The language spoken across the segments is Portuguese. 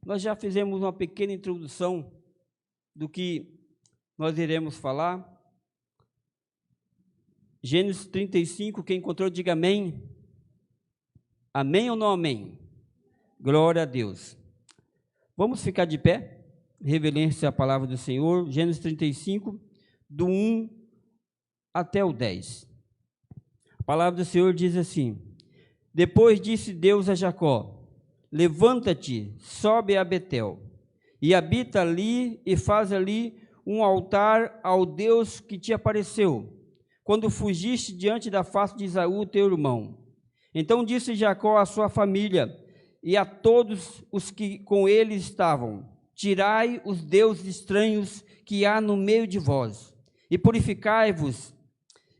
Nós já fizemos uma pequena introdução do que nós iremos falar. Gênesis 35, quem encontrou, diga amém. Amém ou não amém? Glória a Deus. Vamos ficar de pé, reverência à palavra do Senhor. Gênesis 35, do 1 até o 10. A palavra do Senhor diz assim: Depois disse Deus a Jacó: Levanta-te, sobe a Betel, e habita ali, e faz ali um altar ao Deus que te apareceu, quando fugiste diante da face de Esaú, teu irmão. Então disse Jacó à sua família e a todos os que com ele estavam: Tirai os deuses estranhos que há no meio de vós, e purificai-vos,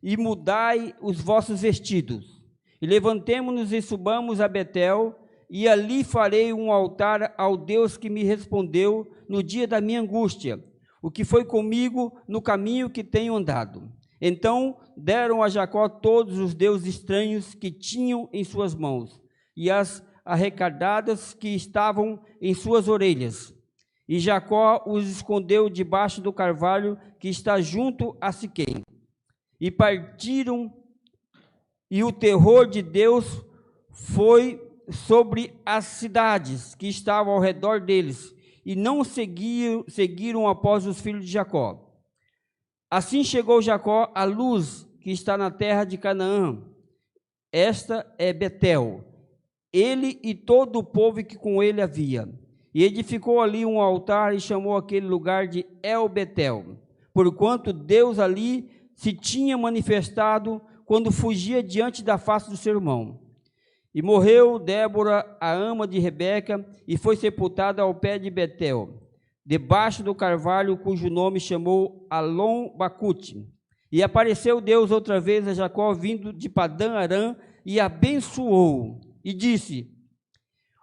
e mudai os vossos vestidos. E levantemo-nos e subamos a Betel, e ali farei um altar ao Deus que me respondeu no dia da minha angústia, o que foi comigo no caminho que tenho andado. Então deram a Jacó todos os deuses estranhos que tinham em suas mãos, e as arrecadadas que estavam em suas orelhas. E Jacó os escondeu debaixo do carvalho que está junto a Siquém. E partiram, e o terror de Deus foi sobre as cidades que estavam ao redor deles, e não seguiram após os filhos de Jacó. Assim chegou Jacó à luz que está na terra de Canaã. Esta é Betel, ele e todo o povo que com ele havia. E edificou ali um altar e chamou aquele lugar de El-Betel, porquanto Deus ali se tinha manifestado quando fugia diante da face do seu irmão. E morreu Débora, a ama de Rebeca, e foi sepultada ao pé de Betel, debaixo do carvalho, cujo nome chamou Alon-Bacute. E apareceu Deus outra vez a Jacó, vindo de Padã-Arã, e abençoou, e disse: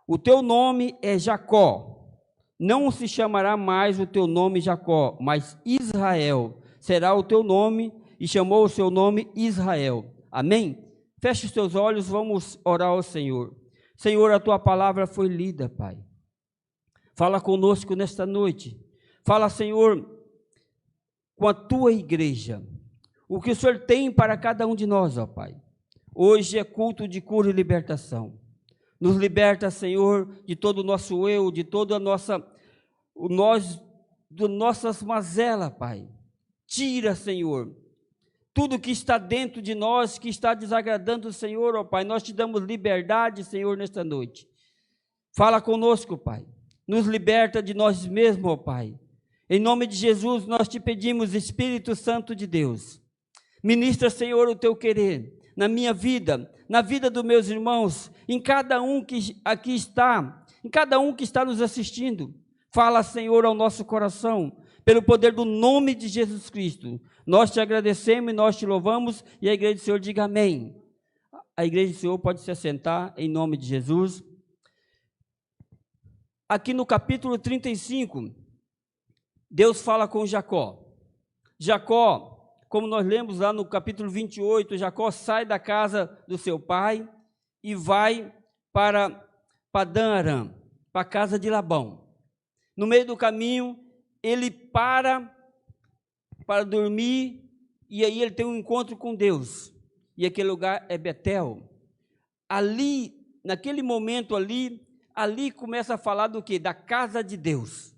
O teu nome é Jacó, não se chamará mais o teu nome Jacó, mas Israel será o teu nome, e chamou o seu nome Israel. Amém? Feche os teus olhos, vamos orar ao Senhor. Senhor, a tua palavra foi lida, Pai. Fala conosco nesta noite. Fala, Senhor, com a tua igreja. O que o Senhor tem para cada um de nós, ó Pai. Hoje é culto de cura e libertação. Nos liberta, Senhor, de todo o nosso eu, de toda a nossas mazelas, Pai. Tira, Senhor, tudo que está dentro de nós, que está desagradando o Senhor, ó Pai. Nós te damos liberdade, Senhor, nesta noite. Fala conosco, Pai. Nos liberta de nós mesmos, ó Pai. Em nome de Jesus, nós te pedimos, Espírito Santo de Deus. Ministra, Senhor, o teu querer na minha vida, na vida dos meus irmãos, em cada um que aqui está, em cada um que está nos assistindo. Fala, Senhor, ao nosso coração, pelo poder do nome de Jesus Cristo. Nós te agradecemos e nós te louvamos, e a igreja do Senhor diga amém. A igreja do Senhor pode se assentar em nome de Jesus. Aqui no capítulo 35, Deus fala com Jacó. Jacó, como nós lemos lá no capítulo 28, Jacó sai da casa do seu pai e vai para Padã-Arã, para a casa de Labão. No meio do caminho, ele para dormir, e aí ele tem um encontro com Deus, e aquele lugar é Betel. Ali, naquele momento ali começa a falar do quê? Da casa de Deus.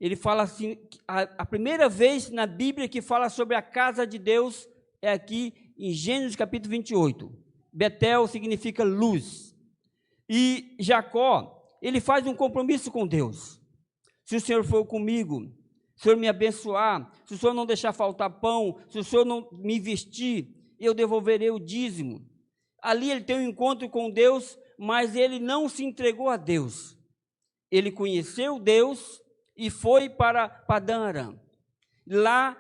Ele fala assim, a primeira vez na Bíblia que fala sobre a casa de Deus é aqui em Gênesis capítulo 28. Betel significa luz. E Jacó, ele faz um compromisso com Deus. Se o Senhor for comigo, se o Senhor me abençoar, se o Senhor não deixar faltar pão, se o Senhor não me vestir, eu devolverei o dízimo. Ali ele tem um encontro com Deus, mas ele não se entregou a Deus. Ele conheceu Deus e foi para Padã-Arã. Lá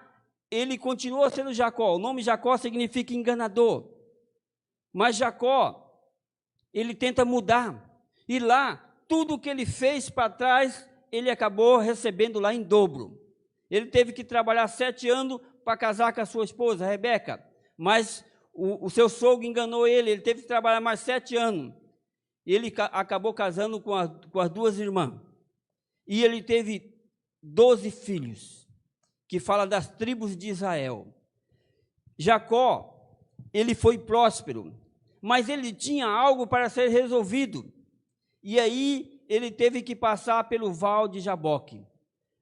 ele continua sendo Jacó. O nome Jacó significa enganador. Mas Jacó, ele tenta mudar. E lá, tudo que ele fez para trás, ele acabou recebendo lá em dobro. Ele teve que trabalhar 7 anos para casar com a sua esposa, Rebeca. Mas o seu sogro enganou ele teve que trabalhar mais 7 anos. ele acabou casando com as duas irmãs. E ele teve 12 filhos, que fala das tribos de Israel. Jacó, ele foi próspero, mas ele tinha algo para ser resolvido. E aí ele teve que passar pelo Val de Jaboque.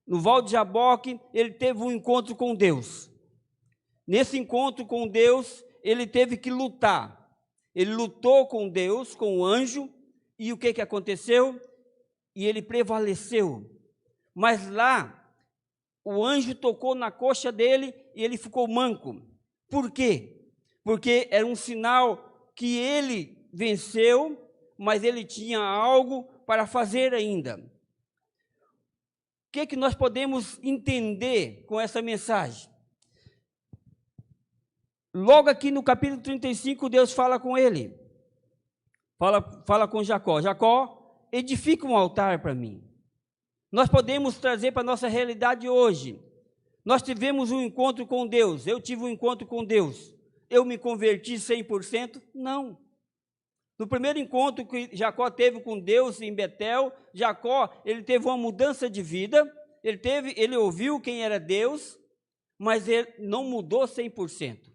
No Val de Jaboque, ele teve um encontro com Deus. Nesse encontro com Deus, ele teve que lutar. Ele lutou com Deus, com o anjo, e o que aconteceu? E ele prevaleceu. Mas lá, o anjo tocou na coxa dele e ele ficou manco. Por quê? Porque era um sinal que ele venceu, mas ele tinha algo para fazer ainda. O que nós podemos entender com essa mensagem? Logo aqui no capítulo 35, Deus fala com ele. Fala com Jacó. Jacó, edifica um altar para mim. Nós podemos trazer para a nossa realidade hoje. Nós tivemos um encontro com Deus. Eu tive um encontro com Deus. Eu me converti 100%? Não. No primeiro encontro que Jacó teve com Deus em Betel, Jacó, ele teve uma mudança de vida. Ele ouviu quem era Deus, mas ele não mudou 100%.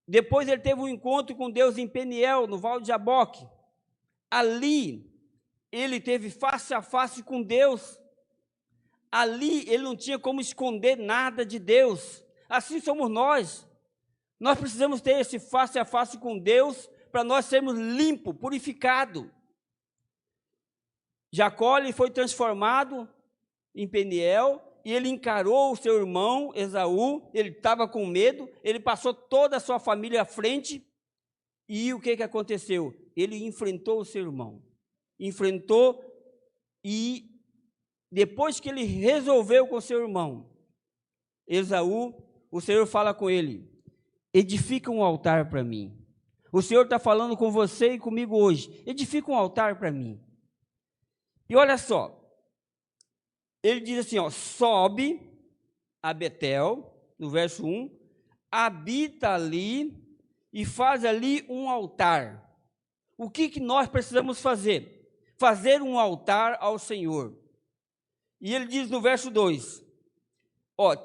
Depois ele teve um encontro com Deus em Peniel, no Val de Jaboque. Ali, ele teve face a face com Deus. Ali, ele não tinha como esconder nada de Deus. Assim somos nós. Nós precisamos ter esse face a face com Deus para nós sermos limpos, purificados. Jacó ele foi transformado em Peniel, e ele encarou o seu irmão Esaú. Ele estava com medo, ele passou toda a sua família à frente, e o que aconteceu? Ele enfrentou o seu irmão, enfrentou, e depois que ele resolveu com o seu irmão, Esaú, o Senhor fala com ele, edifica um altar para mim. O Senhor está falando com você e comigo hoje, edifica um altar para mim. E olha só, ele diz assim, sobe a Betel, no verso 1, habita ali e faz ali um altar. O que nós precisamos fazer? Fazer um altar ao Senhor. E ele diz no verso 2,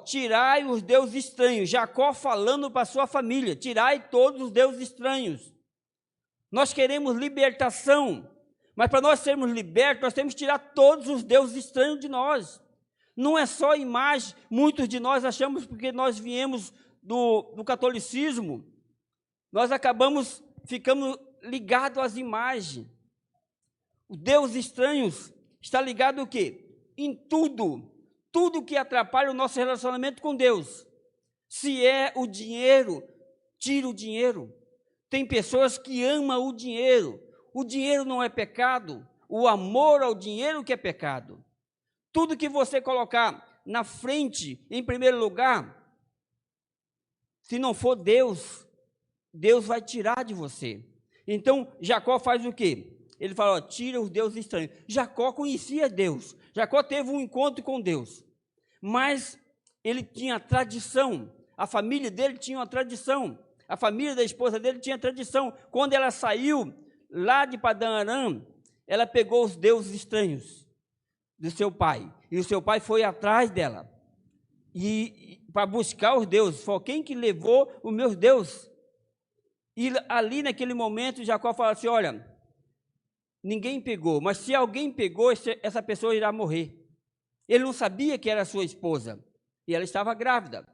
tirai os deuses estranhos. Jacó falando para sua família, tirai todos os deuses estranhos. Nós queremos libertação. Mas para nós sermos libertos, nós temos que tirar todos os deuses estranhos de nós. Não é só imagem. Muitos de nós achamos, porque nós viemos do catolicismo, nós ficamos ligados às imagens. Os deuses estranhos está ligado o quê? Em tudo. Tudo que atrapalha o nosso relacionamento com Deus. Se é o dinheiro, tira o dinheiro. Tem pessoas que amam o dinheiro. O dinheiro não é pecado, o amor ao dinheiro que é pecado. Tudo que você colocar na frente, em primeiro lugar, se não for Deus, Deus vai tirar de você. Então, Jacó faz o quê? Ele fala, tira os deuses estranhos. Jacó conhecia Deus, Jacó teve um encontro com Deus, mas ele tinha tradição, a família dele tinha uma tradição, a família da esposa dele tinha tradição. Quando ela saiu lá de Padã Arã, ela pegou os deuses estranhos do seu pai, e o seu pai foi atrás dela, e para buscar os deuses. Foi quem que levou os meus deuses? E ali naquele momento Jacó fala assim, olha, ninguém pegou, mas se alguém pegou, essa pessoa irá morrer. Ele não sabia que era sua esposa, e ela estava grávida.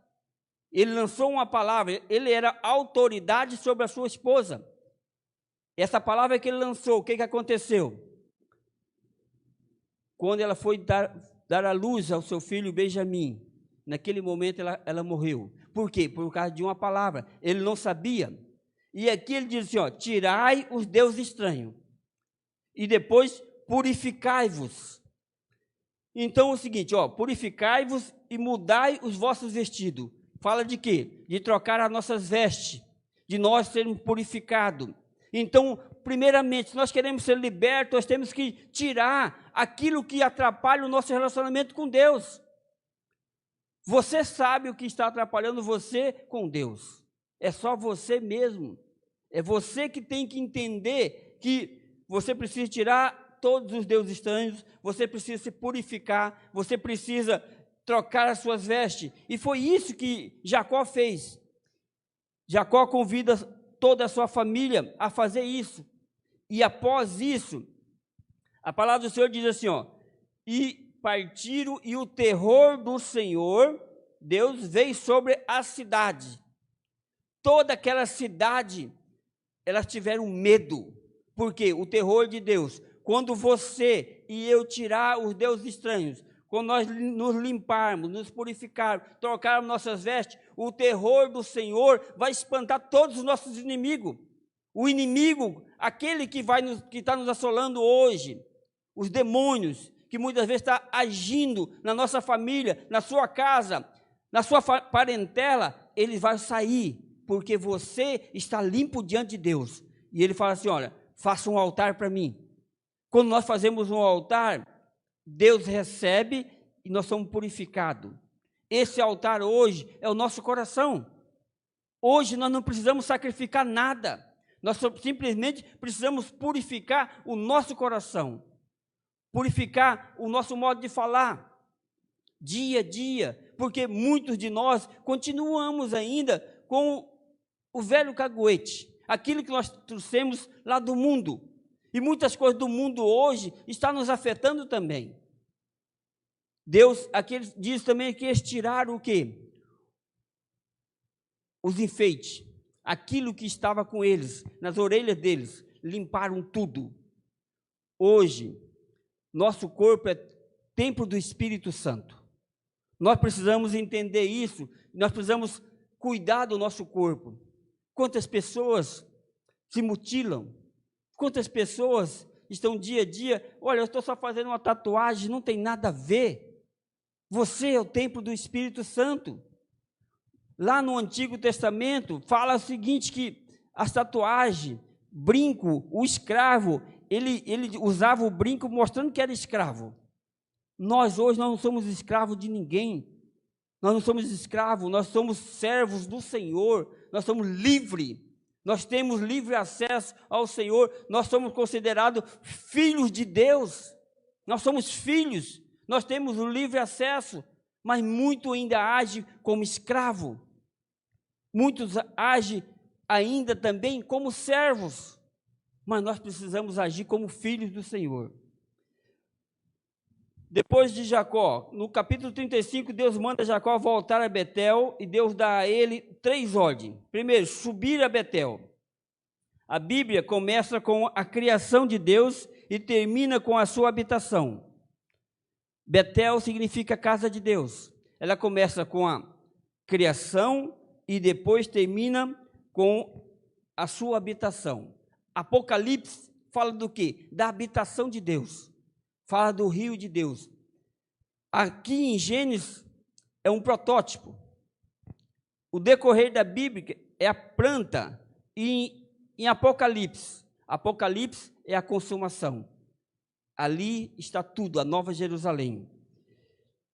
Ele lançou uma palavra, ele era autoridade sobre a sua esposa. Essa palavra que ele lançou, o que aconteceu? Quando ela foi dar à luz ao seu filho Benjamim, naquele momento ela morreu. Por quê? Por causa de uma palavra. Ele não sabia. E aqui ele diz assim, tirai os deuses estranhos, e depois purificai-vos. Então é o seguinte, purificai-vos e mudai os vossos vestidos. Fala de quê? De trocar as nossas vestes, de nós sermos purificados. Então, primeiramente, se nós queremos ser libertos, nós temos que tirar aquilo que atrapalha o nosso relacionamento com Deus. Você sabe o que está atrapalhando você com Deus. É só você mesmo. É você que tem que entender que você precisa tirar todos os deuses estranhos, você precisa se purificar, você precisa trocar as suas vestes. E foi isso que Jacó fez. Jacó convida toda a sua família a fazer isso. E após isso, a palavra do Senhor diz assim, ó, e partiram, e o terror do Senhor, Deus, veio sobre a cidade. Toda aquela cidade, elas tiveram medo. Porque o terror de Deus, quando você e eu tirar os deuses estranhos, quando nós nos limparmos, nos purificarmos, trocarmos nossas vestes, o terror do Senhor vai espantar todos os nossos inimigos. O inimigo, aquele que está nos assolando hoje, os demônios, que muitas vezes está agindo na nossa família, na sua casa, na sua parentela, ele vai sair, porque você está limpo diante de Deus. E ele fala assim, olha, faça um altar para mim. Quando nós fazemos um altar, Deus recebe e nós somos purificados. Esse altar hoje é o nosso coração. Hoje nós não precisamos sacrificar nada. Nós simplesmente precisamos purificar o nosso coração. Purificar o nosso modo de falar. Dia a dia. Porque muitos de nós continuamos ainda com o velho caguete. Aquilo que nós trouxemos lá do mundo. E muitas coisas do mundo hoje estão nos afetando também. Deus, aqui diz também que eles tiraram o quê? Os enfeites. Aquilo que estava com eles, nas orelhas deles, limparam tudo. Hoje, nosso corpo é templo do Espírito Santo. Nós precisamos entender isso, nós precisamos cuidar do nosso corpo. Quantas pessoas se mutilam? Quantas pessoas estão dia a dia, olha, eu estou só fazendo uma tatuagem, não tem nada a ver. Você é o templo do Espírito Santo. Lá no Antigo Testamento, fala o seguinte, que as tatuagens, brinco, o escravo, ele usava o brinco mostrando que era escravo. Nós hoje não somos escravos de ninguém. Nós não somos escravos, nós somos servos do Senhor. Nós somos livres. Nós temos livre acesso ao Senhor. Nós somos considerados filhos de Deus. Nós somos filhos. Nós temos o livre acesso. Mas muito ainda age como escravo. Muitos agem ainda também como servos. Mas nós precisamos agir como filhos do Senhor. Depois de Jacó, no capítulo 35, Deus manda Jacó voltar a Betel e Deus dá a ele 3 ordens. Primeiro, subir a Betel. A Bíblia começa com a criação de Deus e termina com a sua habitação. Betel significa casa de Deus. Ela começa com a criação e depois termina com a sua habitação. Apocalipse fala do quê? Da habitação de Deus. Fala do rio de Deus. Aqui em Gênesis é um protótipo. O decorrer da Bíblia é a planta. E em Apocalipse é a consumação. Ali está tudo, a Nova Jerusalém.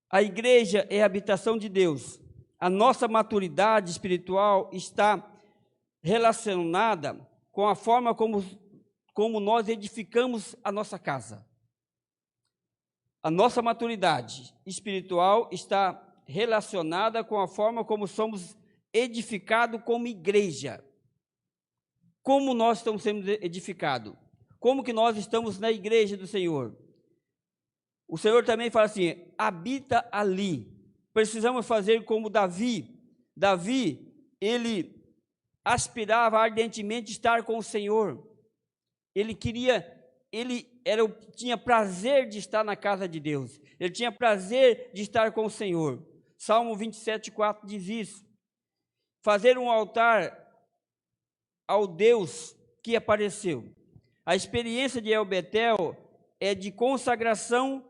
A igreja é a habitação de Deus. A nossa maturidade espiritual está relacionada com a forma como nós edificamos a nossa casa. A nossa maturidade espiritual está relacionada com a forma como somos edificados como igreja. Como nós estamos sendo edificados? Como que nós estamos na igreja do Senhor? O Senhor também fala assim, habita ali. Precisamos fazer como Davi. Davi, ele aspirava ardentemente estar com o Senhor. Ele tinha prazer de estar na casa de Deus. Ele tinha prazer de estar com o Senhor. Salmo 27:4 diz isso. Fazer um altar ao Deus que apareceu. A experiência de El Betel é de consagração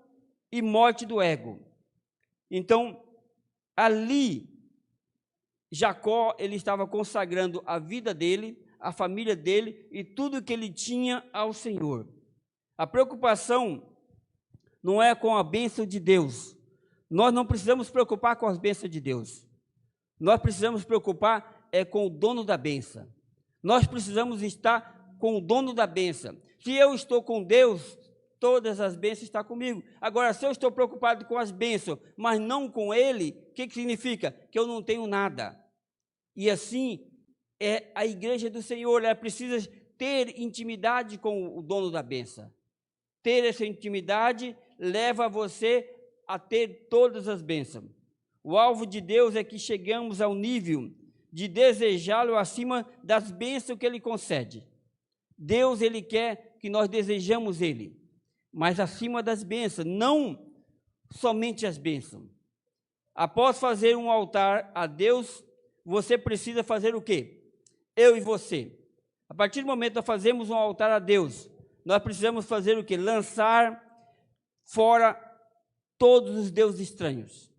e morte do ego. Então, ali, Jacó, ele estava consagrando a vida dele, a família dele e tudo que ele tinha ao Senhor. A preocupação não é com a bênção de Deus. Nós não precisamos preocupar com as bênçãos de Deus. Nós precisamos preocupar com o dono da bênção. Nós precisamos estar com o dono da bênção. Se eu estou com Deus, todas as bênçãos estão comigo. Agora, se eu estou preocupado com as bênçãos, mas não com Ele, o que significa? Que eu não tenho nada. E assim é a igreja do Senhor, ela precisa ter intimidade com o dono da bênção. Ter essa intimidade leva você a ter todas as bênçãos. O alvo de Deus é que chegamos ao nível de desejá-lo acima das bênçãos que Ele concede. Deus, Ele quer que nós desejamos Ele, mas acima das bênçãos, não somente as bênçãos. Após fazer um altar a Deus, você precisa fazer o quê? Eu e você. A partir do momento que nós fazemos um altar a Deus, nós precisamos fazer o quê? Lançar fora todos os deuses estranhos.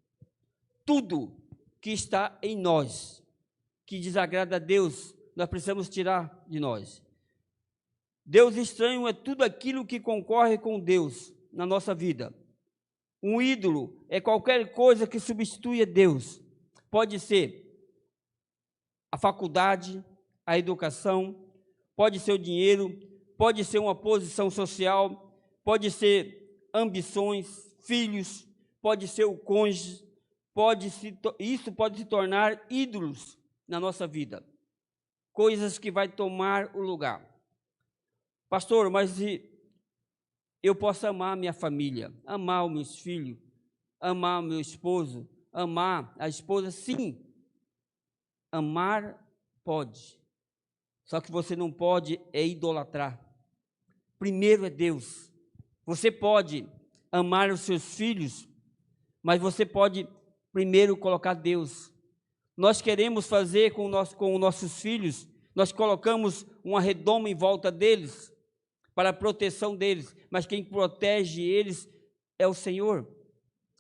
Tudo que está em nós, que desagrada a Deus, nós precisamos tirar de nós. Deus estranho é tudo aquilo que concorre com Deus na nossa vida. Um ídolo é qualquer coisa que substitui a Deus. Pode ser a faculdade, a educação, pode ser o dinheiro, pode ser uma posição social, pode ser ambições, filhos, pode ser o cônjuge, isso pode se tornar ídolos na nossa vida. Coisas que vai tomar o lugar. Pastor, mas eu posso amar minha família, amar os meus filhos, amar o meu esposo, amar a esposa? Sim, amar pode, só que você não pode idolatrar. Primeiro é Deus. Você pode amar os seus filhos, mas você pode primeiro colocar Deus. Nós queremos fazer com os nossos filhos, nós colocamos uma redoma em volta deles, para a proteção deles, mas quem protege eles é o Senhor.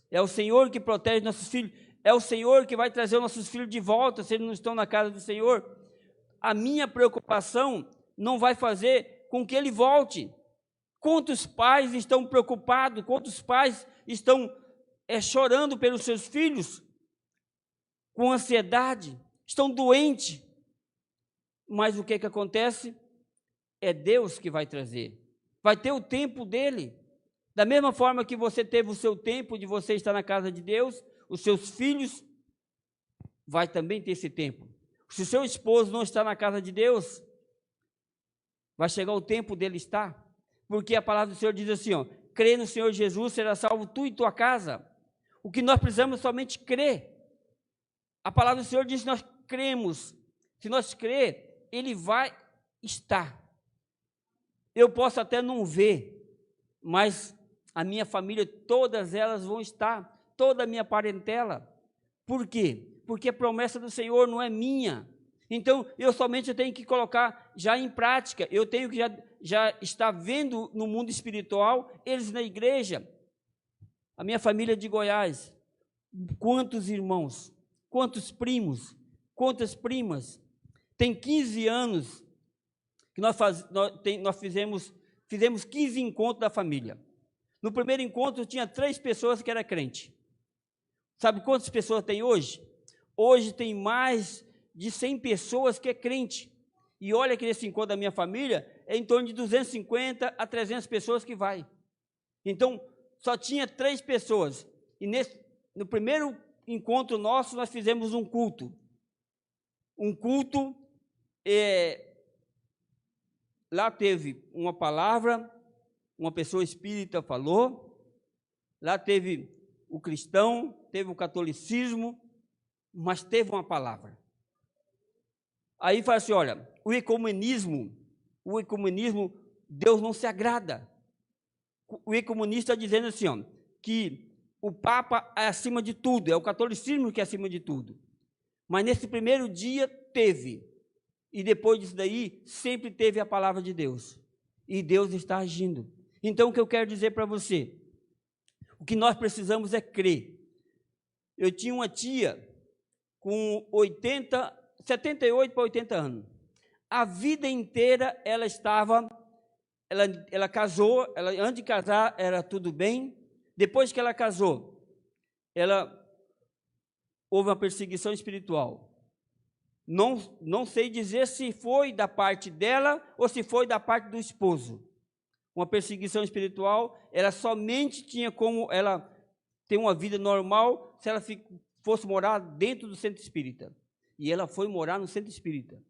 É o Senhor que protege nossos filhos, é o Senhor que vai trazer os nossos filhos de volta, se eles não estão na casa do Senhor. A minha preocupação não vai fazer com que ele volte. Quantos pais estão preocupados, quantos pais estão chorando pelos seus filhos, com ansiedade, estão doentes, mas o que acontece? É Deus que vai trazer, vai ter o tempo dele, da mesma forma que você teve o seu tempo de você estar na casa de Deus, os seus filhos vai também ter esse tempo. Se o seu esposo não está na casa de Deus, vai chegar o tempo dele estar, porque a palavra do Senhor diz assim, ó, crê no Senhor Jesus, será salvo tu e tua casa. O que nós precisamos é somente crer. A palavra do Senhor diz que nós cremos, se nós crer, ele vai estar. Eu posso até não ver, mas a minha família, todas elas vão estar, toda a minha parentela. Por quê? Porque a promessa do Senhor não é minha. Então, eu somente tenho que colocar já em prática, eu tenho que já estar vendo no mundo espiritual, eles na igreja. A minha família de Goiás, quantos irmãos, quantos primos, quantas primas. Tem 15 anos que nós fizemos 15 encontros da família. No primeiro encontro tinha 3 pessoas que eram crentes. Sabe quantas pessoas tem hoje? Hoje tem mais de 100 pessoas que é crente. E olha que nesse encontro da minha família, é em torno de 250 a 300 pessoas que vai. Então, só tinha 3 pessoas. E no primeiro encontro nosso, nós fizemos um culto. Um culto, lá teve uma palavra, uma pessoa espírita falou, lá teve o cristão, teve o catolicismo, mas teve uma palavra. Aí fala assim, olha, o ecumenismo, Deus não se agrada. O ecumenista está dizendo assim, ó, que o Papa é acima de tudo, é o catolicismo que é acima de tudo. Mas nesse primeiro dia teve, e depois disso daí, sempre teve a palavra de Deus. E Deus está agindo. Então, o que eu quero dizer para você, o que nós precisamos é crer. Eu tinha uma tia com 78 para 80 anos. A vida inteira ela casou, antes de casar era tudo bem. Depois que ela casou, houve uma perseguição espiritual. Não sei dizer se foi da parte dela ou se foi da parte do esposo. uma perseguição espiritual, ela somente tinha como ela ter uma vida normal se ela fosse morar dentro do centro espírita. E ela foi morar no centro espírita.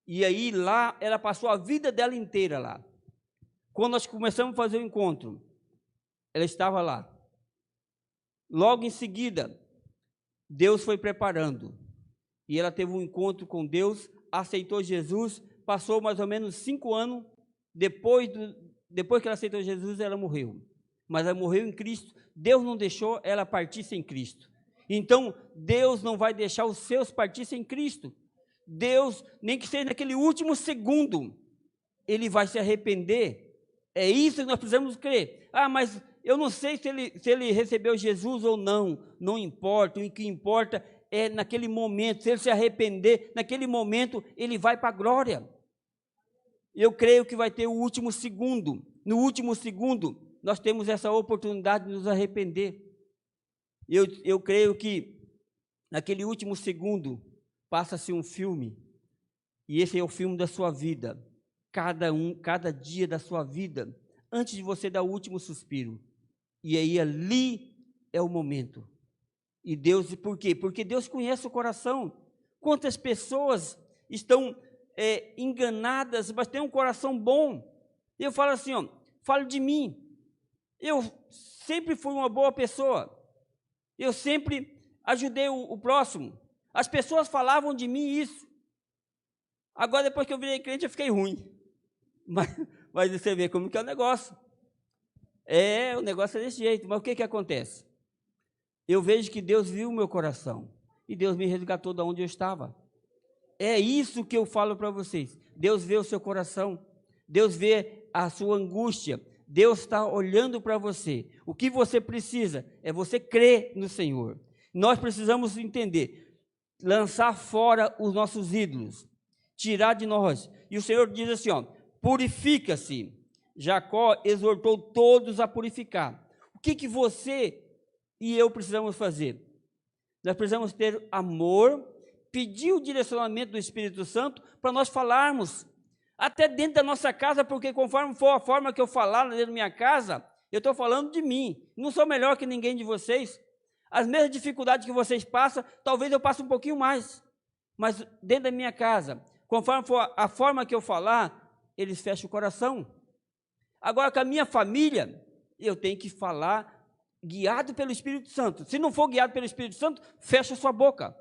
E aí lá, ela passou a vida dela inteira lá. Quando nós começamos a fazer o encontro, ela estava lá. Logo em seguida, Deus foi preparando. E ela teve um encontro com Deus, aceitou Jesus, passou mais ou menos 5 anos, depois que ela aceitou Jesus, ela morreu. Mas ela morreu em Cristo. Deus não deixou ela partir sem Cristo. Então, Deus não vai deixar os seus partir sem Cristo. Deus, nem que seja naquele último segundo, Ele vai se arrepender. É isso que nós precisamos crer. Ah, mas eu não sei se ele recebeu Jesus ou não. Não importa, o que importa é naquele momento, se ele se arrepender, naquele momento ele vai para a glória. Eu creio que vai ter o último segundo. No último segundo, nós temos essa oportunidade de nos arrepender. Eu creio que naquele último segundo passa-se um filme, e esse é o filme da sua vida. Cada dia da sua vida, antes de você dar o último suspiro. E aí ali é o momento. E Deus, por quê? Porque Deus conhece o coração. Quantas pessoas estão enganadas, mas têm um coração bom. Eu falo assim, ó, falo de mim. Eu sempre fui uma boa pessoa. Eu sempre ajudei o próximo. As pessoas falavam de mim isso. Agora, depois que eu virei crente, eu fiquei ruim. Mas você vê como que é o negócio. O negócio é desse jeito. Mas o que acontece? Eu vejo que Deus viu o meu coração. E Deus me resgatou de onde eu estava. É isso que eu falo para vocês. Deus vê o seu coração. Deus vê a sua angústia. Deus está olhando para você. O que você precisa é você crer no Senhor. Nós precisamos entender. Lançar fora os nossos ídolos. Tirar de nós. E o Senhor diz assim, ó, purifica-se. Jacó exortou todos a purificar. O que você e eu precisamos fazer? Nós precisamos ter amor, pedir o direcionamento do Espírito Santo para nós falarmos, até dentro da nossa casa, porque conforme for a forma que eu falar dentro da minha casa, eu estou falando de mim. Não sou melhor que ninguém de vocês. As mesmas dificuldades que vocês passam, talvez eu passe um pouquinho mais. Mas dentro da minha casa, conforme for a forma que eu falar, eles fecham o coração. Agora, com a minha família, eu tenho que falar guiado pelo Espírito Santo. Se não for guiado pelo Espírito Santo, fecha sua boca.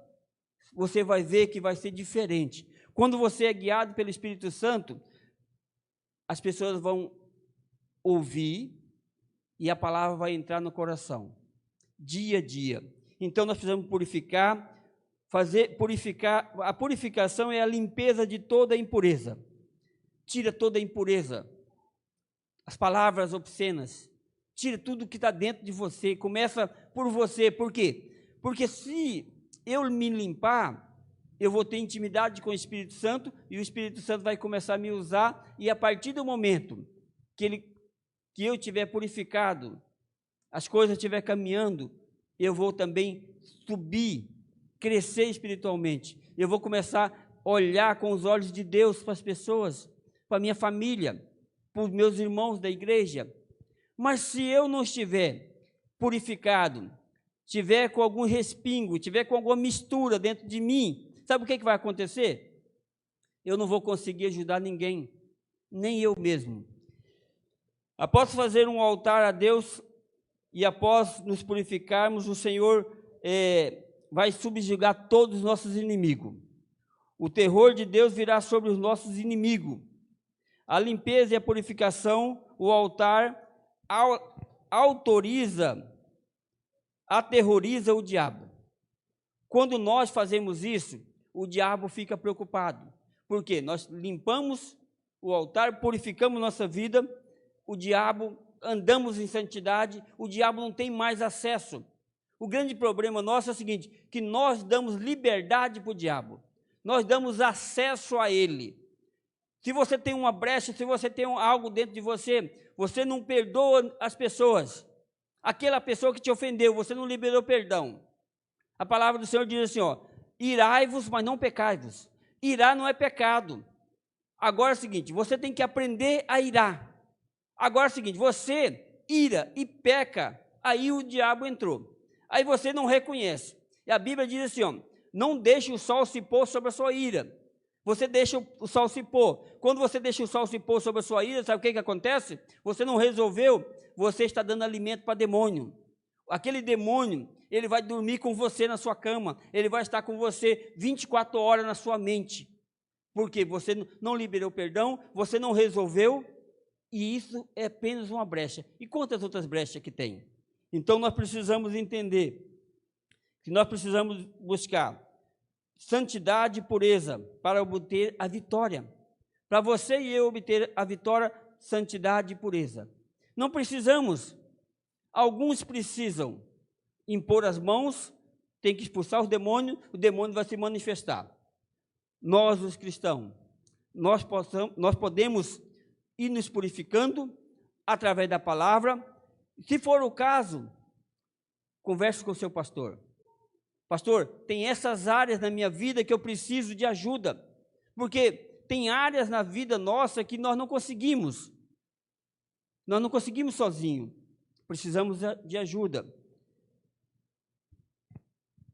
Você vai ver que vai ser diferente. Quando você é guiado pelo Espírito Santo, as pessoas vão ouvir e a palavra vai entrar no coração, dia a dia. Então, nós precisamos purificar. A purificação é a limpeza de toda a impureza. Tira toda a impureza. As palavras obscenas, tira tudo que está dentro de você, começa por você. Por quê? Porque se eu me limpar, eu vou ter intimidade com o Espírito Santo, e o Espírito Santo vai começar a me usar, e a partir do momento que eu tiver purificado, as coisas estiver caminhando, eu vou também subir, crescer espiritualmente. Eu vou começar a olhar com os olhos de Deus para as pessoas, para a minha família, para os meus irmãos da igreja. Mas se eu não estiver purificado, tiver com algum respingo, tiver com alguma mistura dentro de mim, sabe o que vai acontecer? Eu não vou conseguir ajudar ninguém, nem eu mesmo. Após fazer um altar a Deus e após nos purificarmos, o Senhor vai subjugar todos os nossos inimigos. O terror de Deus virá sobre os nossos inimigos. A limpeza e a purificação, o altar aterroriza o diabo. Quando nós fazemos isso, o diabo fica preocupado. Por quê? Nós limpamos o altar, purificamos nossa vida, o diabo, andamos em santidade, o diabo não tem mais acesso. O grande problema nosso é o seguinte, que nós damos liberdade para o diabo. Nós damos acesso a ele. Se você tem uma brecha, se você tem algo dentro de você, você não perdoa as pessoas. Aquela pessoa que te ofendeu, você não liberou perdão. A palavra do Senhor diz assim, ó, irai-vos, mas não pecai-vos. Irar não é pecado. Agora é o seguinte, você tem que aprender a irar. Agora é o seguinte, você ira e peca, aí o diabo entrou. Aí você não reconhece. E a Bíblia diz assim, ó, não deixe o sol se pôr sobre a sua ira. Você deixa o sol se pôr. Quando você deixa o sol se pôr sobre a sua ira, sabe o que acontece? Você não resolveu, você está dando alimento para demônio. Aquele demônio, ele vai dormir com você na sua cama, ele vai estar com você 24 horas na sua mente. Porque você não liberou perdão, você não resolveu, e isso é apenas uma brecha. E quantas outras brechas que tem? Então nós precisamos entender que nós precisamos buscar santidade e pureza para obter a vitória. Para você e eu obter a vitória, santidade e pureza. Não precisamos, alguns precisam impor as mãos, tem que expulsar o demônio vai se manifestar. Nós, os cristãos, nós podemos ir nos purificando através da palavra. Se for o caso, converse com o seu pastor. Pastor, tem essas áreas na minha vida que eu preciso de ajuda, porque tem áreas na vida nossa que nós não conseguimos sozinho, precisamos de ajuda.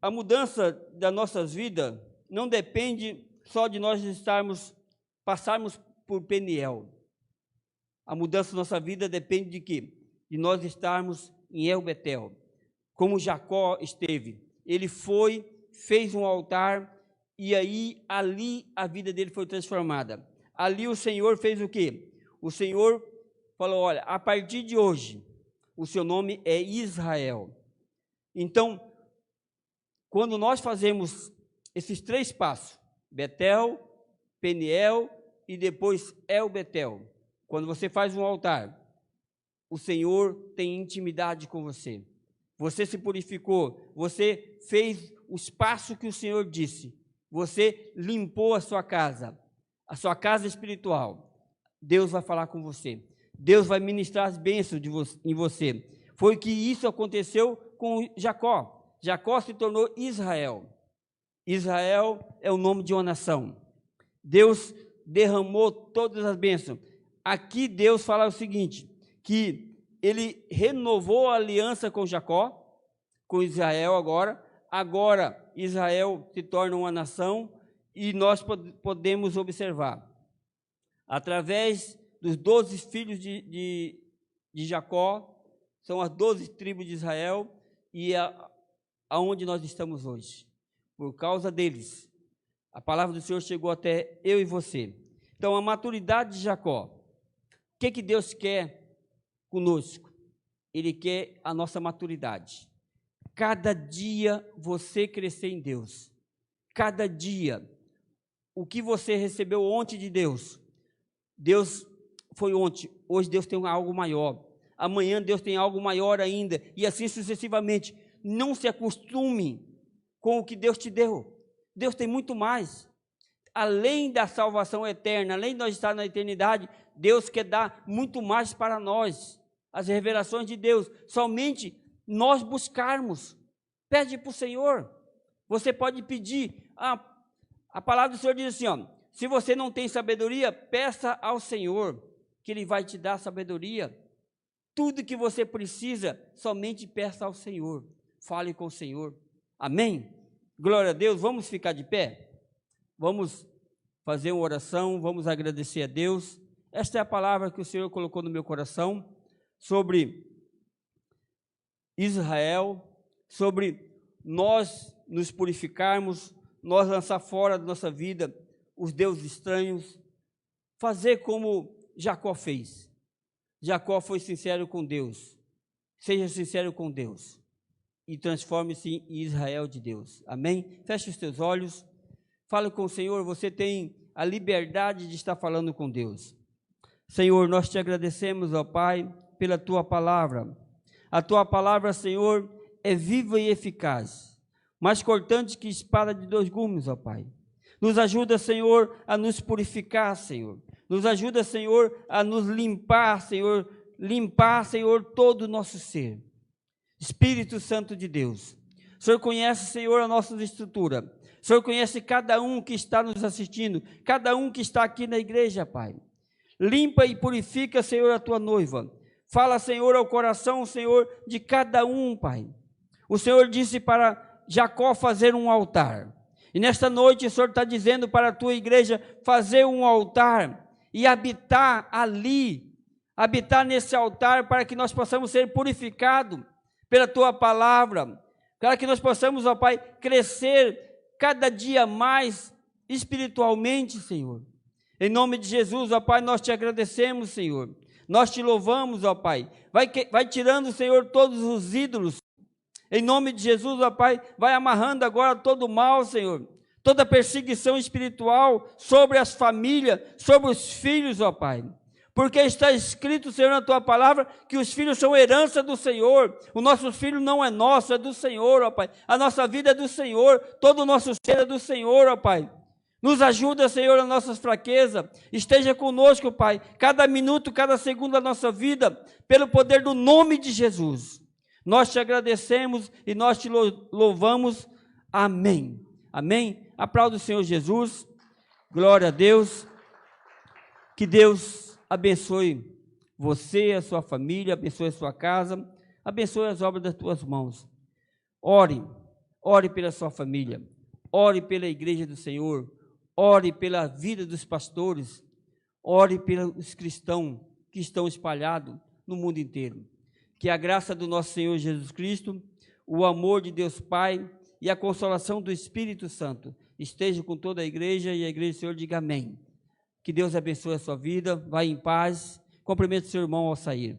A mudança das nossas vidas não depende só de nós passarmos por Peniel. A mudança da nossa vida depende de quê? De nós estarmos em El Betel, como Jacó esteve. Ele fez um altar, e aí, ali, a vida dele foi transformada. Ali o Senhor fez o quê? O Senhor falou, olha, a partir de hoje, o seu nome é Israel. Então, quando nós fazemos esses 3 passos, Betel, Peniel e depois El Betel, quando você faz um altar, o Senhor tem intimidade com você. Você se purificou, você fez o espaço que o Senhor disse, você limpou a sua casa espiritual. Deus vai falar com você, Deus vai ministrar as bênçãos em você. Foi que isso aconteceu com Jacó. Jacó se tornou Israel. Israel é o nome de uma nação. Deus derramou todas as bênçãos. Aqui Deus fala o seguinte, que ele renovou a aliança com Jacó, com Israel agora Israel se torna uma nação, e nós podemos observar, através dos 12 filhos de Jacó, são as 12 tribos de Israel, e aonde nós estamos hoje, por causa deles, a palavra do Senhor chegou até eu e você. Então a maturidade de Jacó, o que Deus quer conosco? Ele quer a nossa maturidade. Cada dia você crescer em Deus. Cada dia. O que você recebeu ontem de Deus. Deus foi ontem. Hoje Deus tem algo maior. Amanhã Deus tem algo maior ainda. E assim sucessivamente. Não se acostume com o que Deus te deu. Deus tem muito mais. Além da salvação eterna, além de nós estar na eternidade, Deus quer dar muito mais para nós. As revelações de Deus, somente nós buscarmos. Pede para o Senhor. Você pode pedir. A palavra do Senhor diz assim, ó, se você não tem sabedoria, peça ao Senhor, que Ele vai te dar sabedoria. Tudo que você precisa, somente peça ao Senhor. Fale com o Senhor. Amém? Glória a Deus. Vamos ficar de pé? Vamos fazer uma oração, vamos agradecer a Deus. Esta é a palavra que o Senhor colocou no meu coração, sobre Israel, sobre nós nos purificarmos, nós lançar fora da nossa vida os deuses estranhos, fazer como Jacó fez. Jacó foi sincero com Deus. Seja sincero com Deus e transforme-se em Israel de Deus. Amém? Feche os teus olhos, fale com o Senhor. Você tem a liberdade de estar falando com Deus. Senhor, nós te agradecemos, ó Pai, pela tua palavra. A tua palavra, Senhor, é viva e eficaz, mais cortante que espada de 2 gumes, ó Pai. Nos ajuda, Senhor, a nos purificar, Senhor. Nos ajuda, Senhor, a nos limpar, Senhor, todo o nosso ser. Espírito Santo de Deus, o Senhor conhece, Senhor, a nossa estrutura. O Senhor conhece cada um que está nos assistindo, cada um que está aqui na igreja, Pai. Limpa e purifica, Senhor, a tua noiva. Fala, Senhor, ao coração, Senhor, de cada um, Pai. O Senhor disse para Jacó fazer um altar. E nesta noite o Senhor está dizendo para a tua igreja fazer um altar e habitar ali, habitar nesse altar para que nós possamos ser purificados pela tua palavra, para que nós possamos, ó Pai, crescer cada dia mais espiritualmente, Senhor. Em nome de Jesus, ó Pai, nós te agradecemos, Senhor. Nós te louvamos, ó Pai. Vai tirando, Senhor, todos os ídolos. Em nome de Jesus, ó Pai, vai amarrando agora todo o mal, Senhor. Toda perseguição espiritual sobre as famílias, sobre os filhos, ó Pai. Porque está escrito, Senhor, na tua palavra, que os filhos são herança do Senhor. O nosso filho não é nosso, é do Senhor, ó Pai. A nossa vida é do Senhor, todo o nosso ser é do Senhor, ó Pai. Nos ajuda, Senhor, nas nossas fraquezas. Esteja conosco, Pai, cada minuto, cada segundo da nossa vida, pelo poder do nome de Jesus. Nós te agradecemos e nós te louvamos. Amém. Amém. Aplauda o Senhor Jesus. Glória a Deus. Que Deus abençoe você, a sua família, abençoe a sua casa, abençoe as obras das tuas mãos. Ore pela sua família, ore pela igreja do Senhor, ore pela vida dos pastores, ore pelos cristãos que estão espalhados no mundo inteiro. Que a graça do nosso Senhor Jesus Cristo, o amor de Deus Pai e a consolação do Espírito Santo esteja com toda a igreja, e a igreja do Senhor diga amém. Que Deus abençoe a sua vida, vá em paz, cumprimente o seu irmão ao sair.